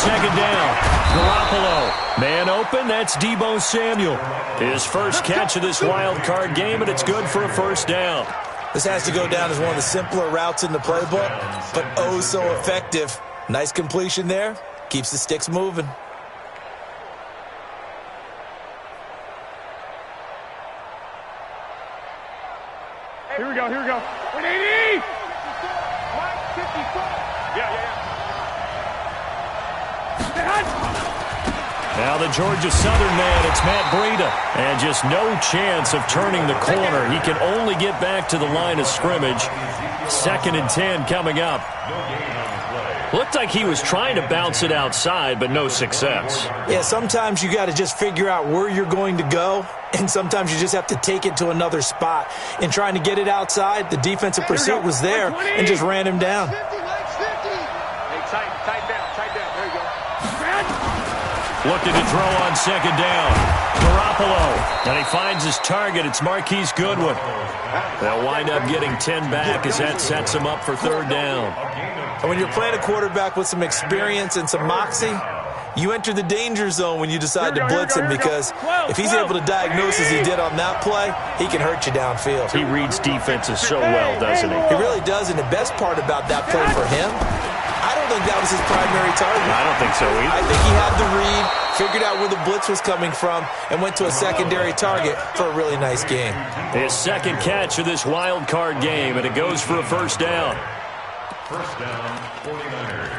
second down. Garoppolo. Man open, that's Deebo Samuel. His first catch of this wild card game, and it's good for a first down. This has to go down as one of the simpler routes in the playbook, but oh so effective. Nice completion there. Keeps the sticks moving. Here we go, here we go. 180! Now the Georgia Southern man, it's Matt Breida. And just no chance of turning the corner. He can only get back to the line of scrimmage. 2nd and 10 coming up. Looked like he was trying to bounce it outside, but no success. Yeah, sometimes you got to just figure out where you're going to go, and sometimes you just have to take it to another spot. In trying to get it outside, the defensive pursuit was there and just ran him down. Looking to throw on second down. Garoppolo. And he finds his target. It's Marquise Goodwin. They'll wind up getting 10 back as that sets him up for third down. And when you're playing a quarterback with some experience and some moxie, you enter the danger zone when you decide to blitz him, because if he's able to diagnose as he did on that play, he can hurt you downfield. He reads defenses so well, doesn't he? He really does, and the best part about that play for him, I don't think that was his primary target. I don't think so either. I think he had the read, figured out where the blitz was coming from, and went to a secondary target for a really nice game. His second catch of this wild card game, and it goes for a first down. First down, 49ers.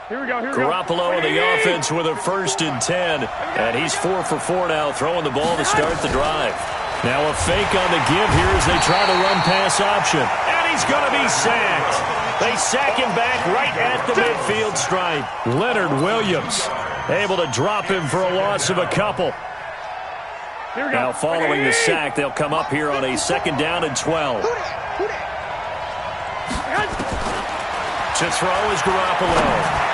Here we go, here we go. Garoppolo in the offense with a 1st and 10. And he's 4 for 4 now, throwing the ball to start the drive. Now a fake on the give here as they try the run-pass option. And he's going to be sacked. They sack him back right at the midfield stripe. Leonard Williams able to drop him for a loss of a couple. Now following the sack, they'll come up here on a 2nd down and 12. To throw is Garoppolo.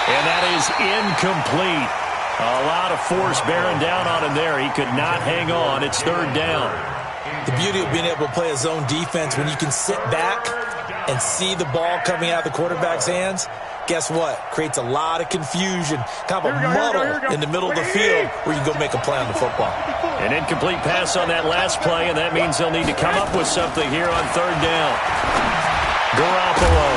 And that is incomplete. A lot of force bearing down on him there. He could not hang on. It's third down. The beauty of being able to play a zone defense, when you can sit back and see the ball coming out of the quarterback's hands, guess what? Creates a lot of confusion, kind of a muddle in the middle of the field where you can go make a play on the football. An incomplete pass on that last play, and that means they'll need to come up with something here on third down. Garoppolo.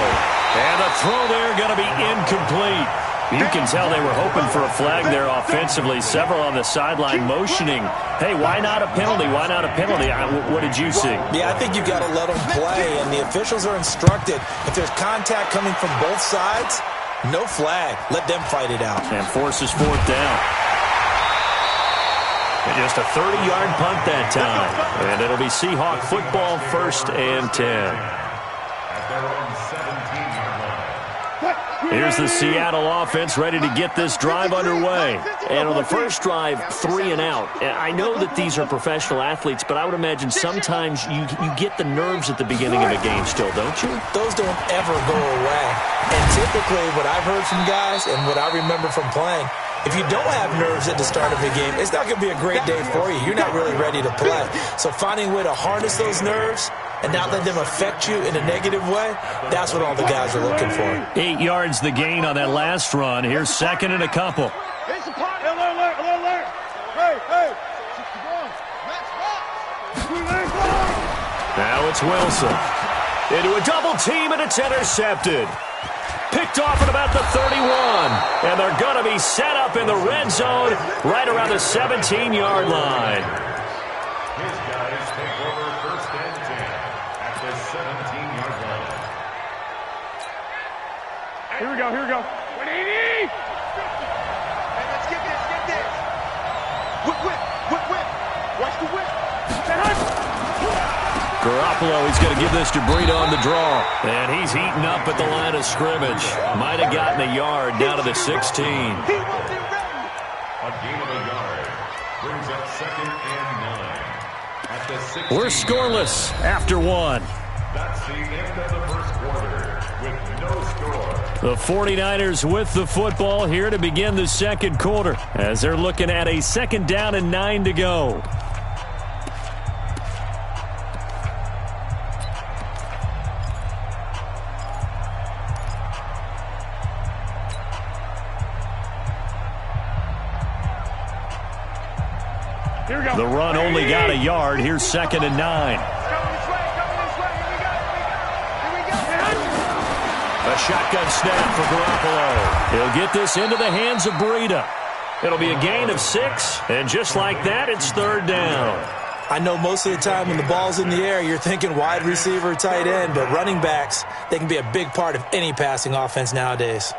And the throw there going to be incomplete. You can tell they were hoping for a flag there offensively. Several on the sideline motioning, hey, why not a penalty? Why not a penalty? What did you see? Yeah, I think you got to let them play, and the officials are instructed, if there's contact coming from both sides, no flag. Let them fight it out. And forces fourth down. And just a 30-yard punt that time. And it'll be Seahawk football, 1st and 10. Here's the Seattle offense ready to get this drive underway. And on the first drive, 3 and out. I know that these are professional athletes, but I would imagine sometimes you get the nerves at the beginning of a game still, don't you? Those don't ever go away. And typically what I've heard from guys and what I remember from playing, if you don't have nerves at the start of a game, it's not going to be a great day for you. You're not really ready to play. So finding a way to harness those nerves and not let them affect you in a negative way, that's what all the guys are looking for. 8 yards the gain on that last run. Here's 2nd and a couple. Now it's Wilson. Into a double team, and it's intercepted. Picked off at about the 31. And they're going to be set up in the red zone right around the 17-yard line. His guys take over 1st and 10 at the 17-yard line. Here we go, here we go. 180! Hey, let's get this, get this. Whip. Watch the whip. Garoppolo, he's going to give this to Breida on the draw. And he's eaten up at the line of scrimmage. Might have gotten a yard down to the 16. A gain of a yard brings up 2nd and 9 at the 16. We're scoreless after 1. That's the end of the first quarter with no score. The 49ers with the football here to begin the second quarter as they're looking at a 2nd down and 9 to go. The run only got a yard. Here's 2nd and 9. A shotgun snap for Garoppolo. He'll get this into the hands of Breida. It'll be a gain of 6, and just like that, it's 3rd down. I know most of the time when the ball's in the air, you're thinking wide receiver, tight end, but running backs, they can be a big part of any passing offense nowadays.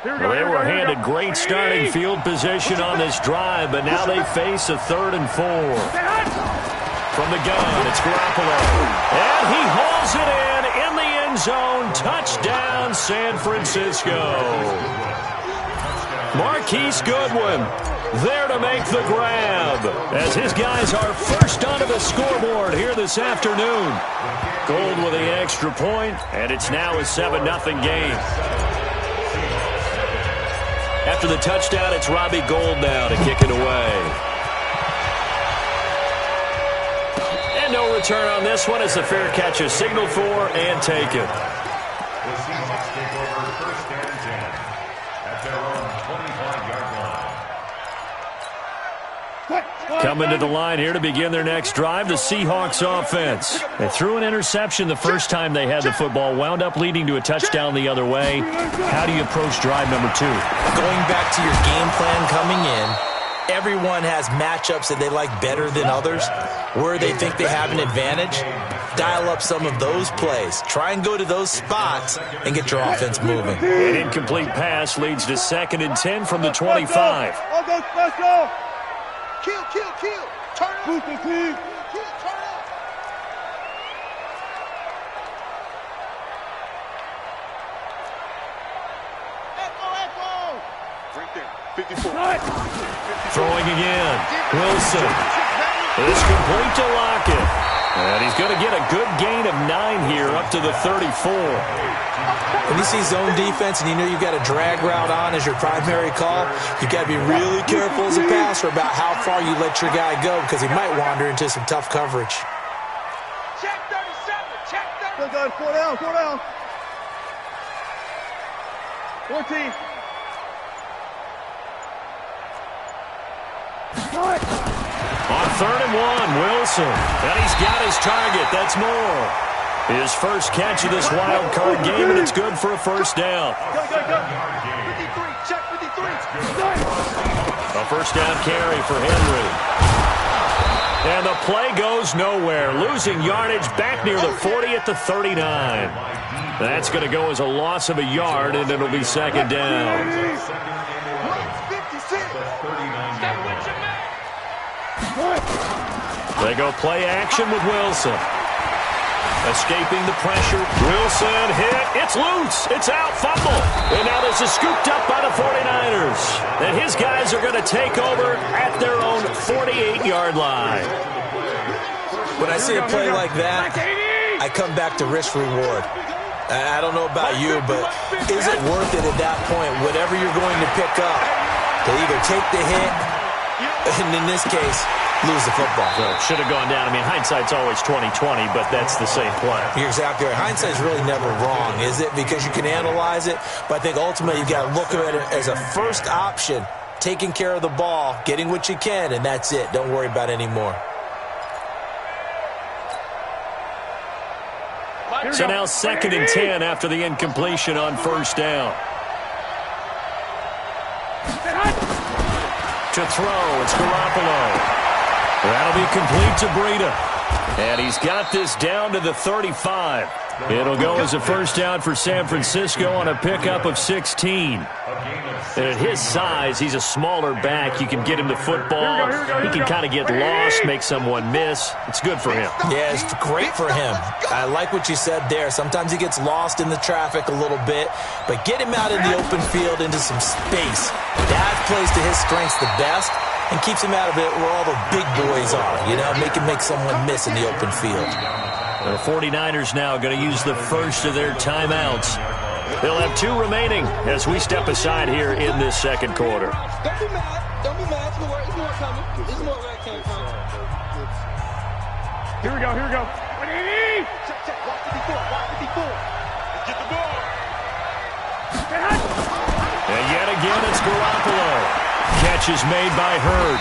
Well, they were handed great starting field position on this drive, but now they face a 3rd and 4. From the gun, it's Garoppolo. And he hauls it in the end zone. Touchdown, San Francisco. Marquise Goodwin there to make the grab as his guys are first onto the scoreboard here this afternoon. Gold with the extra point, and it's now a 7-0 game. After the touchdown, it's Robbie Gould now to kick it away. And no return on this one. It's a fair catch, a signal for, and taken. The Seahawks take over 1st and 10 at their own 25-yard line. Coming to the line here to begin their next drive, the Seahawks offense. They threw an interception the first time they had the football, wound up leading to a touchdown the other way. How do you approach drive number 2? Going back to your game plan coming in, everyone has matchups that they like better than others. Where they think they have an advantage, dial up some of those plays. Try and go to those spots and get your offense moving. An incomplete pass leads to 2nd and 10 from the 25. Let's go. Kill. Turn up. Boost the team. Kill, turn up. Echo. Right there. 54. Throwing again. Wilson. It's complete to Lockett. And he's going to get a good gain of 9 here up to the 34. When you see zone defense and you know you've got a drag route on as your primary call, you've got to be really careful as a passer about how far you let your guy go because he might wander into some tough coverage. Check 37. Check 37. Good, guys. 4 down. 14. On 3rd and 1, Wilson. And he's got his target. That's Moore. His first catch of this wild card game, and it's good for a 1st down. Go. 53. Check 53. A 1st down carry for Henry. And the play goes nowhere. Losing yardage back near the 40 at the 39. That's going to go as a loss of a yard, and it'll be 2nd down. 56. Stay with your man. They go play action with Wilson. Escaping the pressure. Wilson hit. It's loose. It's out. Fumble. And now this is scooped up by the 49ers. And his guys are going to take over at their own 48-yard line. When I see a play like that, I come back to risk-reward. I don't know about you, but is it worth it at that point, whatever you're going to pick up, to either take the hit, and in this case, lose the football? Well, should have gone down. I mean, hindsight's always 20/20, but that's the same play. You're exactly right. Hindsight's really never wrong, is it? Because you can analyze it, but I think ultimately you've got to look at it as a first option, taking care of the ball, getting what you can, and that's it. Don't worry about it anymore. So now 2nd and 10 after the incompletion on 1st down. To throw, it's Garoppolo. That'll be complete to Breida. And he's got this down to the 35. It'll go as a first down for San Francisco on a pickup of 16. And at his size, he's a smaller back. You can get him the football. He can kind of get lost, make someone miss. It's good for him. Yeah, it's great for him. I like what you said there. Sometimes he gets lost in the traffic a little bit, but get him out in the open field into some space. That plays to his strengths the best and keeps him out of it where all the big boys are, you know, make someone miss in the open field. The 49ers now going to use the first of their timeouts. They'll have 2 remaining as we step aside here in this second quarter. Don't be mad. Don't be mad. It's more coming. It's more where it came from. Here we go. Here we go. Check, check. Watch 54. Watch 54. Get the ball. And yet again, it's Garoppolo. Catch is made by Hurd.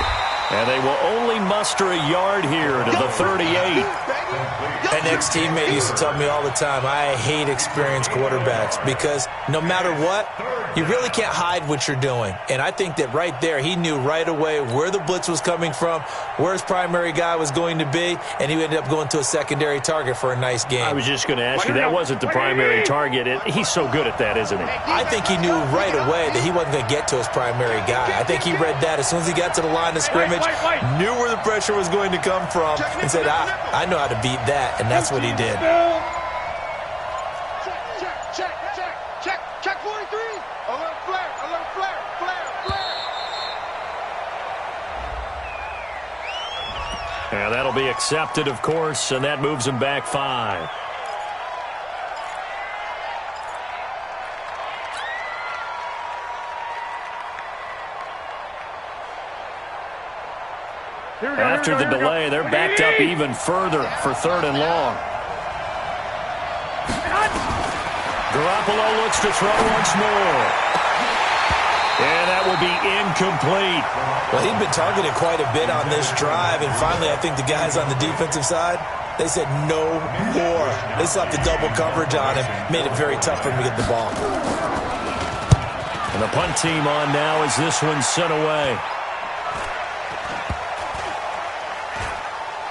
And they will only muster a yard here to the 38. An ex-teammate used to tell me all the time, I hate experienced quarterbacks because no matter what, you really can't hide what you're doing. And I think that right there, he knew right away where the blitz was coming from, where his primary guy was going to be, and he ended up going to a secondary target for a nice game. I was just going to ask you, that wasn't the primary target. He's so good at that, isn't he? I think he knew right away that he wasn't going to get to his primary guy. I think he read that as soon as he got to the line of scrimmage, knew where the pressure was going to come from, and said, I know how to beat that, and that's what he did. Check 43. Alert flare. And that'll be accepted, of course, and that moves him back 5. After the delay, they're backed up even further for 3rd and long. Garoppolo looks to throw once more. And that will be incomplete. Well, he'd been targeted quite a bit on this drive, and finally I think the guys on the defensive side, they said no more. They slapped the double coverage on him, made it very tough for him to get the ball. And the punt team on now as this one's sent away.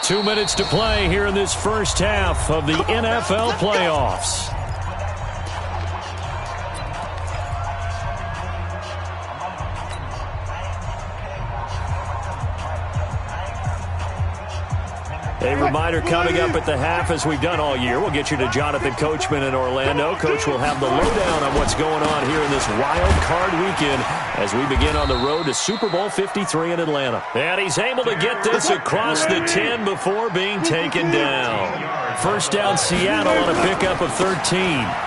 2 minutes to play here in this first half of the NFL playoffs. A reminder coming up at the half, as we've done all year. We'll get you to Jonathan Coachman in Orlando. Coach will have the lowdown on what's going on here in this wild card weekend as we begin on the road to Super Bowl 53 in Atlanta. And he's able to get this across the 10 before being taken down. First down, Seattle on a pickup of 13.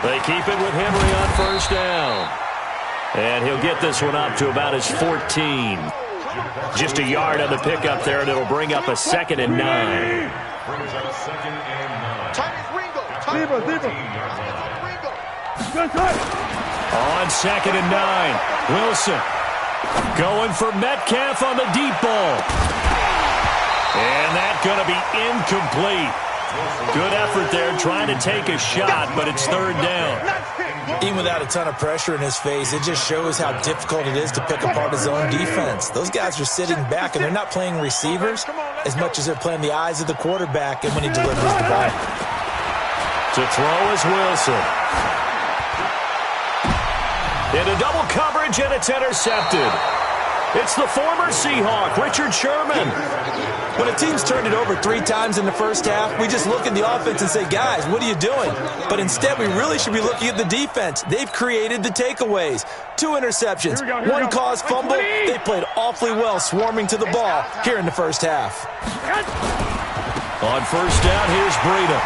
They keep it with Henry on first down. And he'll get this one up to about his 14. Just a yard on the pickup there, and it'll bring up a 2nd and 9. Brings up 2nd and 9. On 2nd and 9, Wilson going for Metcalf on the deep ball. And that's going to be incomplete. Good effort there, trying to take a shot, but it's 3rd down. Even without a ton of pressure in his face, it just shows how difficult it is to pick apart his own defense. Those guys are sitting back, and they're not playing receivers as much as they're playing the eyes of the quarterback and when he delivers the ball. To throw is Wilson. Into double coverage, and it's intercepted. It's the former Seahawk, Richard Sherman. When a team's turned it over 3 times in the first half, we just look at the offense and say, guys, what are you doing? But instead, we really should be looking at the defense. They've created the takeaways. 2 interceptions, 1 caused fumble. They played awfully well swarming to the ball here in the first half. On first down, here's Breida.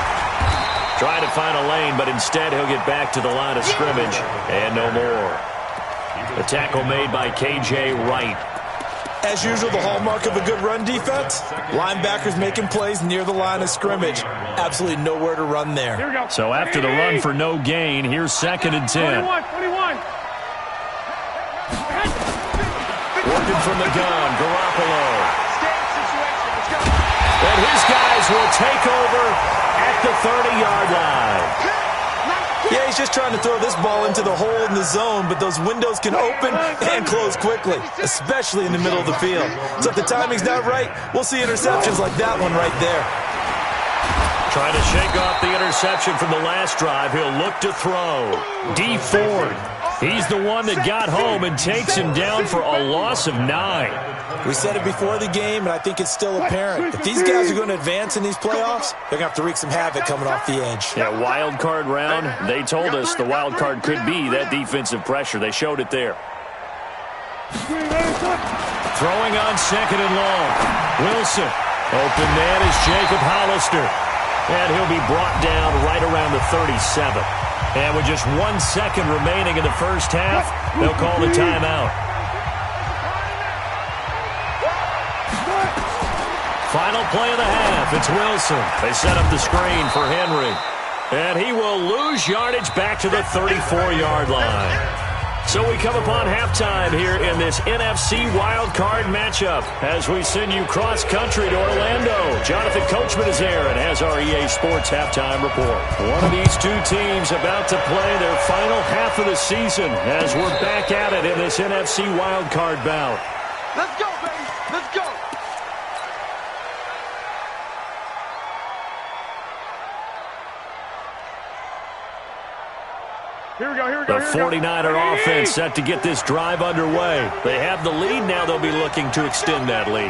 Trying to find a lane, but instead he'll get back to the line of scrimmage and no more. The tackle made by K.J. Wright. As usual, the hallmark of a good run defense, linebackers making plays near the line of scrimmage. Absolutely nowhere to run there. So after the run for no gain, here's 2nd and 10. 21. Working from the gun, Garoppolo. And his guys will take over at the 30-yard line. Yeah, he's just trying to throw this ball into the hole in the zone, but those windows can open and close quickly, especially in the middle of the field. So if the timing's not right, we'll see interceptions like that one right there. Trying to shake off the interception from the last drive. He'll look to throw. D Ford. He's the one that got home and takes him down for a loss of 9. We said it before the game, and I think it's still apparent. If these guys are going to advance in these playoffs, they're going to have to wreak some havoc coming off the edge. Yeah, wild card round. They told us the wild card could be that defensive pressure. They showed it there. Throwing on 2nd and long. Wilson. Open man is Jacob Hollister. And he'll be brought down right around the 37. And with just 1 second remaining in the first half, they'll call the timeout. Final play of the half. It's Wilson. They set up the screen for Henry. And he will lose yardage back to the 34-yard line. So we come upon halftime here in this NFC wildcard matchup as we send you cross-country to Orlando. Jonathan Coachman is there and has our EA Sports halftime report. One of these two teams about to play their final half of the season as we're back at it in this NFC wildcard bout. Let's go, baby. Let's go. Here we go, here we go. The 49er offense set to get this drive underway. They have the lead now. They'll be looking to extend that lead.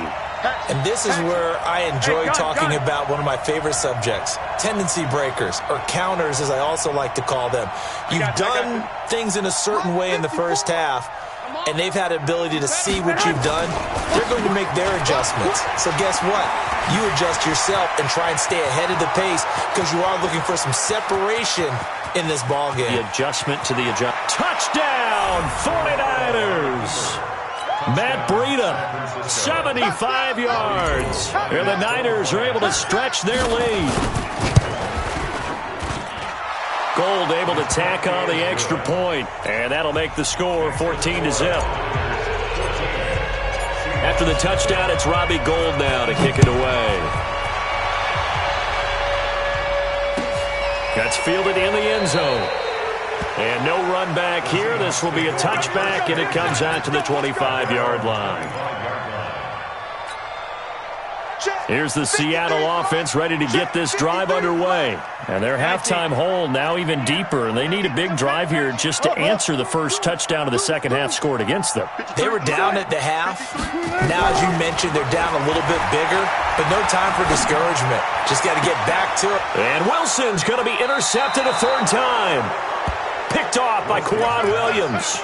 And this is where I enjoy talking about one of my favorite subjects, tendency breakers, or counters as I also like to call them. You've done things in a certain way in the first half, and they've had the ability to see what you've done. They're going to make their adjustments. So guess what? You adjust yourself and try and stay ahead of the pace because you are looking for some separation in this ball game. The adjustment to the touchdown, 49ers. Matt Breida, 75 yards. And the Niners are able to stretch their lead. Gold able to tack on the extra point, and that'll make the score 14-0. After the touchdown, it's Robbie Gould now to kick it away. That's fielded in the end zone. And no run back here. This will be a touchback, and it comes out to the 25-yard line. Here's the Seattle offense ready to get this drive underway. And their halftime hole now even deeper, and they need a big drive here just to answer the first touchdown of the second half scored against them. They were down at the half. Now, as you mentioned, they're down a little bit bigger, but no time for discouragement. Just got to get back to it. And Wilson's going to be intercepted a third time. Picked off by Kwan Williams.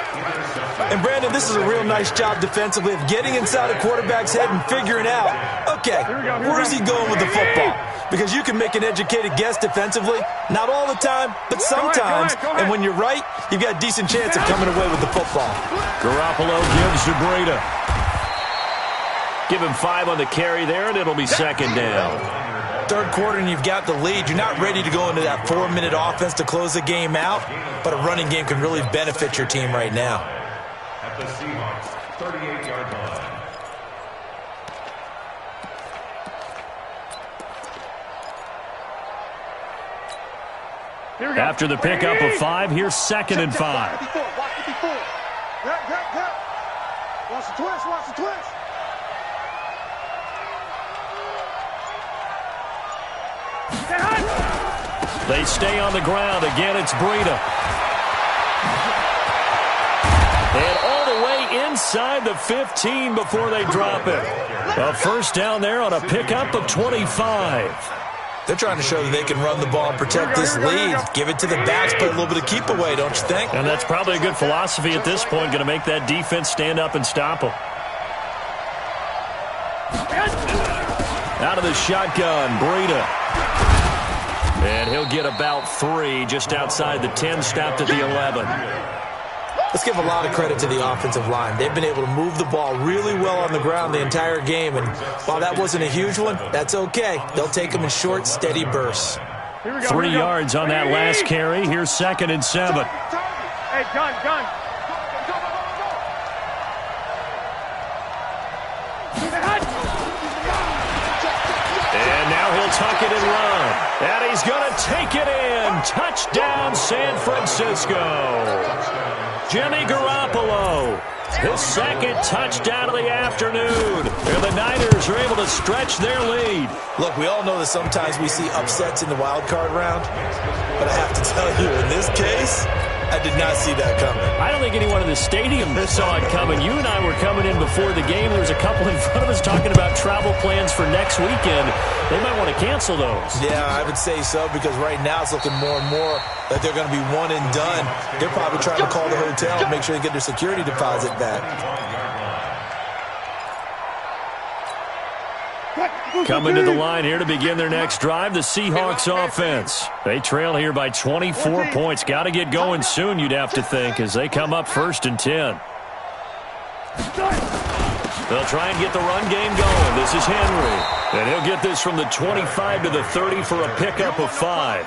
And, Brandon, this is a real nice job defensively of getting inside a quarterback's head and figuring out, okay, where is he going with the football? Because you can make an educated guess defensively. Not all the time, but sometimes. And when you're right, you've got a decent chance of coming away with the football. Garoppolo gives to Breida. Give him 5 on the carry there, and it'll be second down. Third quarter and you've got the lead. You're not ready to go into that 4-minute offense to close the game out, but a running game can really benefit your team right now. At the Seahawks 38-yard line. After the pickup of 5, here's 2nd and 5. Watch the twist, watch the twist. They stay on the ground. Again, it's Breida. And all the way inside the 15 before they drop it. A first down there on a pickup of 25. They're trying to show that they can run the ball and protect this lead. Give it to the backs, play a little bit of keep away, don't you think? And that's probably a good philosophy at this point, going to make that defense stand up and stop them. Out of the shotgun, Breida. And he'll get about 3 just outside the 10, stopped at the 11. Let's give a lot of credit to the offensive line. They've been able to move the ball really well on the ground the entire game. And while that wasn't a huge one, that's okay. They'll take them in short, steady bursts. 3 yards on that last carry. Here's 2nd and 7. Hey, gun. And now he'll tuck it and run. And he's going to take it in. Touchdown, San Francisco. Jimmy Garoppolo, his second touchdown of the afternoon. And the Niners are able to stretch their lead. Look, we all know that sometimes we see upsets in the wild card round. But I have to tell you, in this case, I did not see that coming. I don't think anyone in the stadium saw it coming. You and I were coming in before the game. There was a couple in front of us talking about travel plans for next weekend. They might want to cancel those. Yeah, I would say so, because right now it's looking more and more like they're going to be one and done. They're probably trying to call the hotel and make sure they get their security deposit back. Coming to the line here to begin their next drive, the Seahawks offense. They trail here by 24 points. Got to get going soon, you'd have to think, as they come up 1st and 10. They'll try and get the run game going. This is Henry. And he'll get this from the 25 to the 30 for a pickup of 5.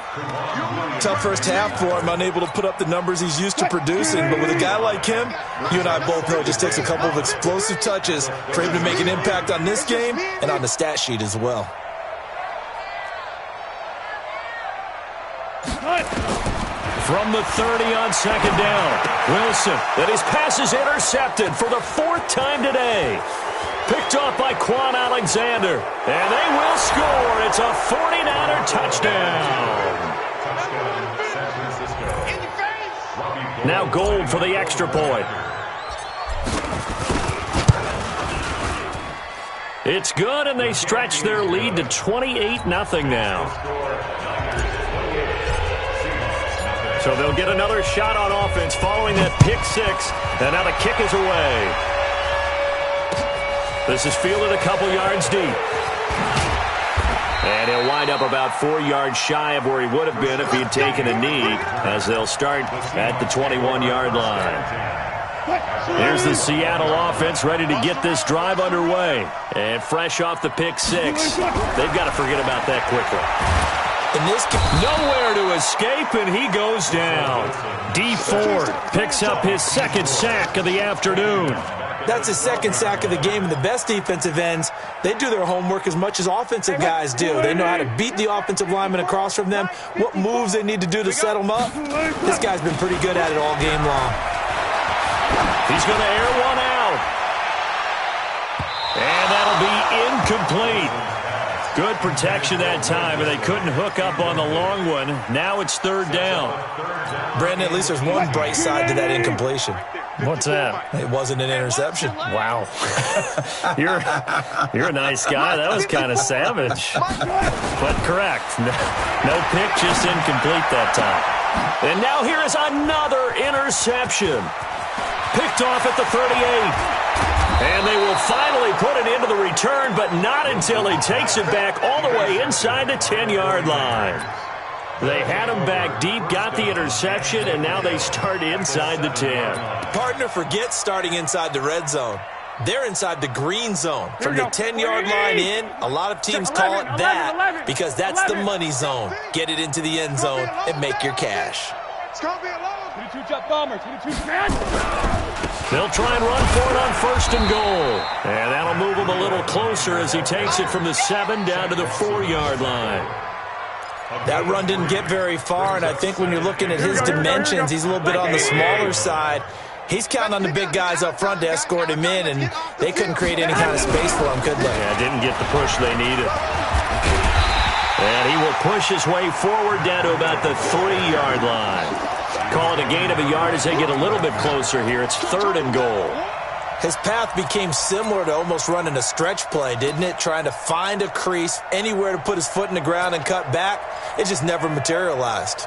Tough first half for him, unable to put up the numbers he's used to producing. But with a guy like him, you and I both know it just takes a couple of explosive touches for him to make an impact on this game and on the stat sheet as well. From the 30 on 2nd down, Wilson, and his pass is intercepted for the 4th time today. Picked off by Quan Alexander, and they will score. It's a 49er touchdown. Now Gold for the extra point. It's good, and they stretch their lead to 28-0 now. So they'll get another shot on offense following that pick 6, and now the kick is away. This is fielded a couple yards deep. And he'll wind up about 4 yards shy of where he would have been if he had taken a knee, as they'll start at the 21-yard line. Here's the Seattle offense ready to get this drive underway. And fresh off the pick 6, they've got to forget about that quickly. In this nowhere to escape, and he goes down. D. Ford picks up his 2nd sack of the afternoon. That's his 2nd sack of the game, and the best defensive ends, they do their homework as much as offensive guys do. They know how to beat the offensive lineman across from them, what moves they need to do to set them up. This guy's been pretty good at it all game long. He's going to air one out. And that'll be incomplete. Good protection that time, but they couldn't hook up on the long one. Now it's 3rd down. Brandon, at least there's one bright side to that incompletion. What's that? It wasn't an interception. Wow. You're a nice guy. That was kind of savage. But correct. No pick, just incomplete that time. And now here is another interception. Picked off at the 38. And they will finally put it into the return, but not until he takes it back all the way inside the 10-yard line. They had him back deep, got the interception, and now they start inside the 10. Partner forgets starting inside the red zone. They're inside the green zone. From the 10-yard line in, a lot of teams call it that because that's the money zone. Get it into the end zone and make your cash. It's going to be a long. 22 jump bomber. 22 man. They'll try and run for it on 1st and goal. And that'll move him a little closer as he takes it from the 7 down to the 4-yard line. That run didn't get very far, and I think when you're looking at his dimensions, he's a little bit on the smaller side. He's counting on the big guys up front to escort him in, and they couldn't create any kind of space for him, could they? Yeah, didn't get the push they needed. And he will push his way forward down to about the 3-yard line. Call it a gain of a yard as they get a little bit closer here. It's 3rd and goal. His path became similar to almost running a stretch play, didn't it? Trying to find a crease, anywhere to put his foot in the ground and cut back. It just never materialized.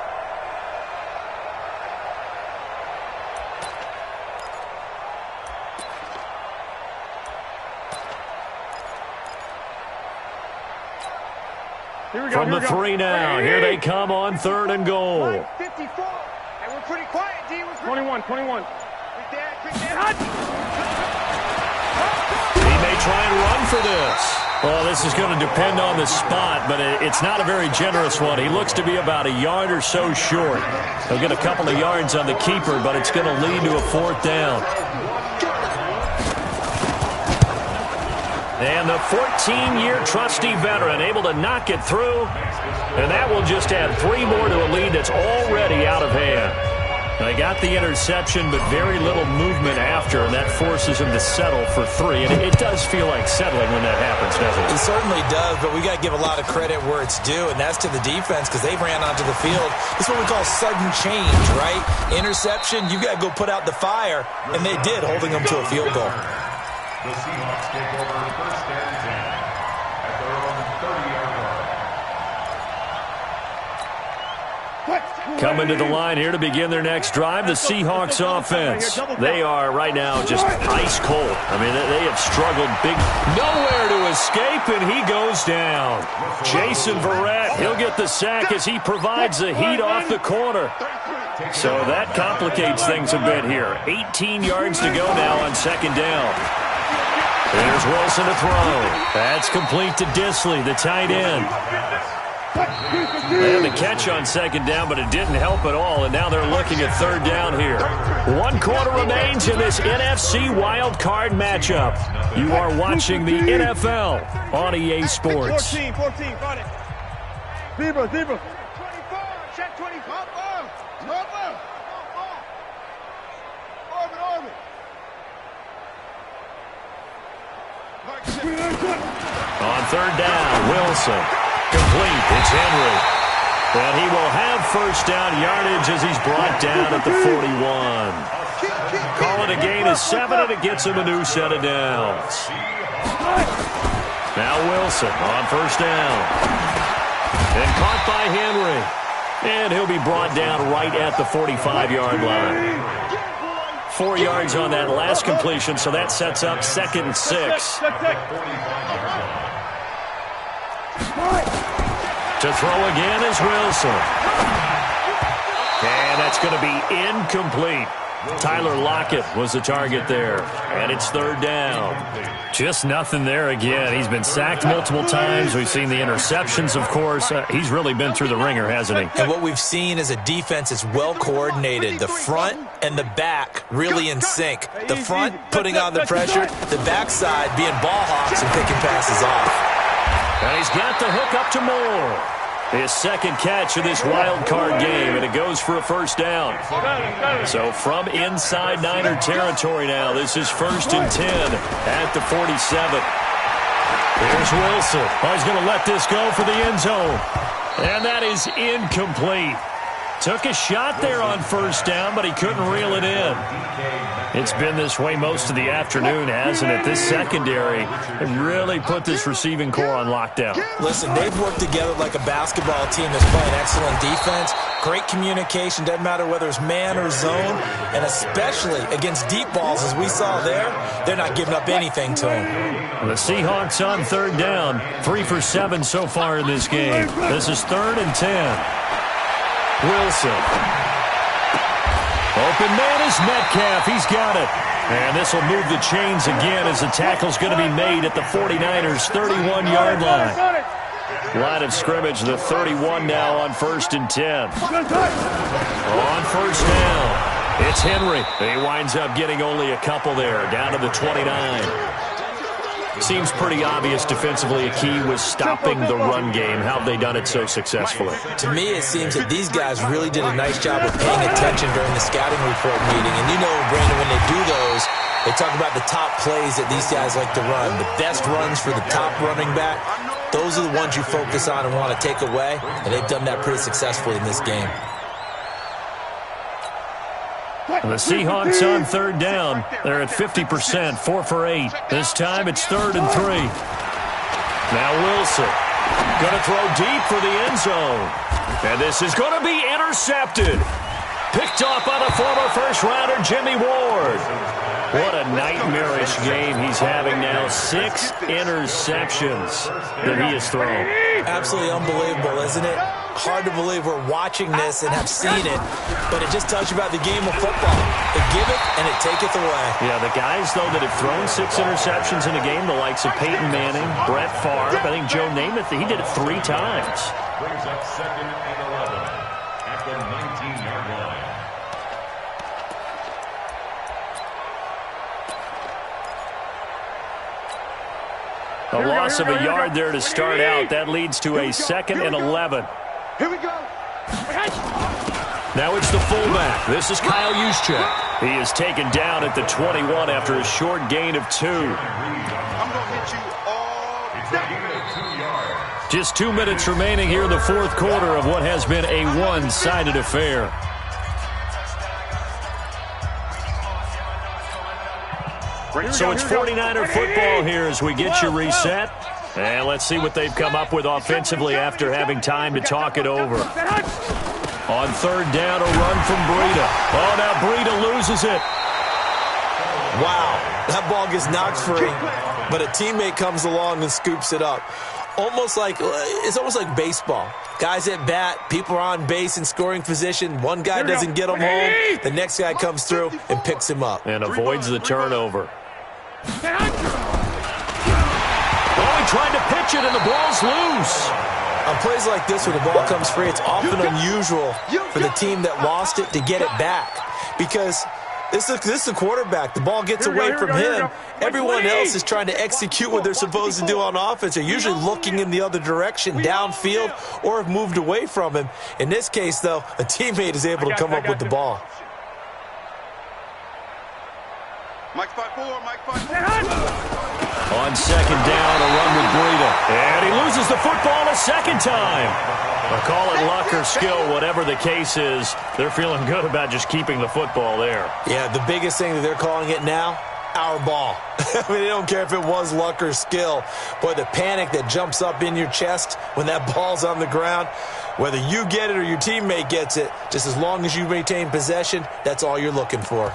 From the 3 now, here they come on 3rd and goal. 54. And we're pretty quiet, D. We're pretty 21. He may try and run for this. Well, this is going to depend on the spot, but it's not a very generous one. He looks to be about a yard or so short. He'll get a couple of yards on the keeper, but it's going to lead to a 4th down. And the 14-year trusty veteran able to knock it through. And that will just add 3 more to a lead that's already out of hand. They they got the interception, but very little movement after, and that forces them to settle for 3. And it does feel like settling when that happens, doesn't it? It certainly does, but we got to give a lot of credit where it's due, and that's to the defense because they ran onto the field. It's what we call sudden change, right? Interception, you got to go put out the fire, and they did, holding them to a field goal. The Seahawks take over first and 10 at their own 30-yard line. Coming to the line here to begin their next drive, the Seahawks offense. They are right now just ice cold. I mean, they have struggled big. Nowhere to escape, and he goes down. Jason Verrett, he'll get the sack as he provides the heat off the corner. So that complicates things a bit here. 18 yards to go now on second down. There's Wilson to throw. That's complete to Disley, the tight end. They had the catch on second down, but it didn't help at all, and now they're looking at third down here. 1 quarter remains in this NFC wild card matchup. You are watching the NFL on EA Sports. 14, got it. Zebra. 24, check 24. Orbit. On third down, Wilson. Complete. It's Henry. And he will have first down yardage as he's brought down at the 41. Call it a gain of 7, and it gets him a new set of downs. Now Wilson on first down. And caught by Henry. And he'll be brought down right at the 45-yard line. 4 yards on that last completion, so that sets up 2nd and 6. To throw again is Wilson. And that's going to be incomplete. Tyler Lockett was the target there. And it's third down. Just nothing there again. He's been sacked multiple times. We've seen the interceptions, of course. He's really been through the ringer, hasn't he? And what we've seen is a defense that's well coordinated. The front and the back really in sync. The front putting on the pressure, the backside being ball hawks and picking passes off. And he's got the hook up to Moore. His second catch of this wild card game, and it goes for a first down. So from inside Niner territory now, this is 1st and 10 at the 47. Here's Wilson. Oh, he's going to let this go for the end zone. And that is incomplete. Took a shot there on first down, but he couldn't reel it in. It's been this way most of the afternoon, hasn't it? This secondary have really put this receiving core on lockdown. Listen, they've worked together like a basketball team that's playing excellent defense. Great communication, doesn't matter whether it's man or zone, and especially against deep balls, as we saw there, they're not giving up anything to them. The Seahawks on third down, 3 for 7 so far in this game. This is 3rd and 10. Wilson. Open man is Metcalf. He's got it. And this will move the chains again as the tackle's going to be made at the 49ers' 31-yard line. Line of scrimmage, the 31 now on 1st and 10. On first down, it's Henry. He winds up getting only a couple there, down to the 29. Seems pretty obvious defensively a key was stopping the run game. How have they done it so successfully? To me, it seems that these guys really did a nice job of paying attention during the scouting report meeting. And you know, Brandon, when they do those, they talk about the top plays that these guys like to run. The best runs for the top running back. Those are the ones you focus on and want to take away. And they've done that pretty successfully in this game. The Seahawks on third down. They're at 50%, 4 for 8. This time it's 3rd and 3. Now Wilson going to throw deep for the end zone. And this is going to be intercepted. Picked off by the former first-rounder Jimmy Ward. What a nightmarish game he's having now. 6 interceptions that he has thrown. Absolutely unbelievable, isn't it? Hard to believe we're watching this and have seen it, but it just tells you about the game of football. It give it and it taketh away. Yeah, the guys, though, that have thrown 6 interceptions in a game, the likes of Peyton Manning, Brett Favre, I think Joe Namath, he did it 3 times. Brings up 2nd and 11 at the 19-yard line. A loss of a yard there to start out. That leads to a 2nd and 11. Here we go. Now it's the fullback. This is Kyle Juszczyk. He is taken down at the 21 after a short gain of 2. I'm going to hit you all day. Just 2 minutes remaining here in the fourth quarter of what has been a one-sided affair. So it's 49er football here as we get you reset. And let's see what they've come up with offensively after having time to talk it over. On third down, a run from Breida. Oh, now Breida loses it. Wow, that ball gets knocked free, but a teammate comes along and scoops it up. It's almost like baseball. Guys at bat, people are on base in scoring position. One guy doesn't get him home. The next guy comes through and picks him up. And avoids the turnover. Oh, he tried to pitch it, and the ball's loose. On plays like this, when the ball comes free, it's often unusual for the team that lost it to get it back. Because this is the quarterback. The ball gets away from him. Everyone else is trying to execute what they're supposed to do on offense. They're usually looking in the other direction, downfield, or have moved away from him. In this case, though, a teammate is able to come up with the ball. Mike 5-4, Mike 5-4. On second down, a run with Breida. And he loses the football a second time. I'll call it luck or skill, whatever the case is. They're feeling good about just keeping the football there. Yeah, the biggest thing that they're calling it now, our ball. I mean, they don't care if it was luck or skill. Boy, the panic that jumps up in your chest when that ball's on the ground, whether you get it or your teammate gets it, just as long as you maintain possession, that's all you're looking for.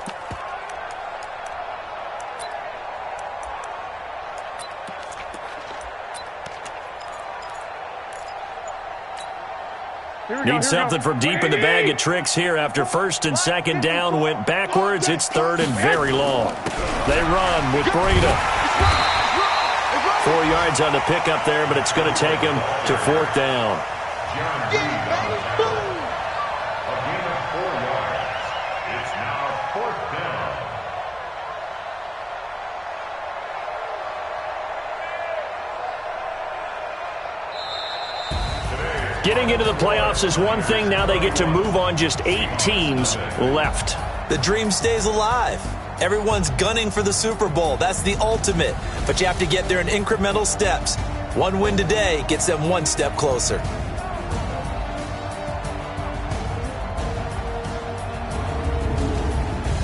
Need something from deep in the bag of tricks here after first and second down went backwards. It's third and very long. They run with Breida. 4 yards on the pickup there, but it's going to take him to fourth down. A gain of 4 yards. It's now fourth down. Getting into the playoffs is one thing. Now they get to move on. Just 8 teams left. The dream stays alive. Everyone's gunning for the Super Bowl. That's the ultimate. But you have to get there in incremental steps. One win today gets them one step closer.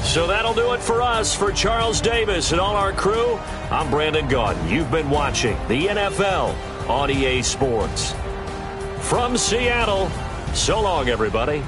So that'll do it for us. For Charles Davis and all our crew, I'm Brandon Gaudin. You've been watching the NFL on EA Sports. From Seattle, so long, everybody.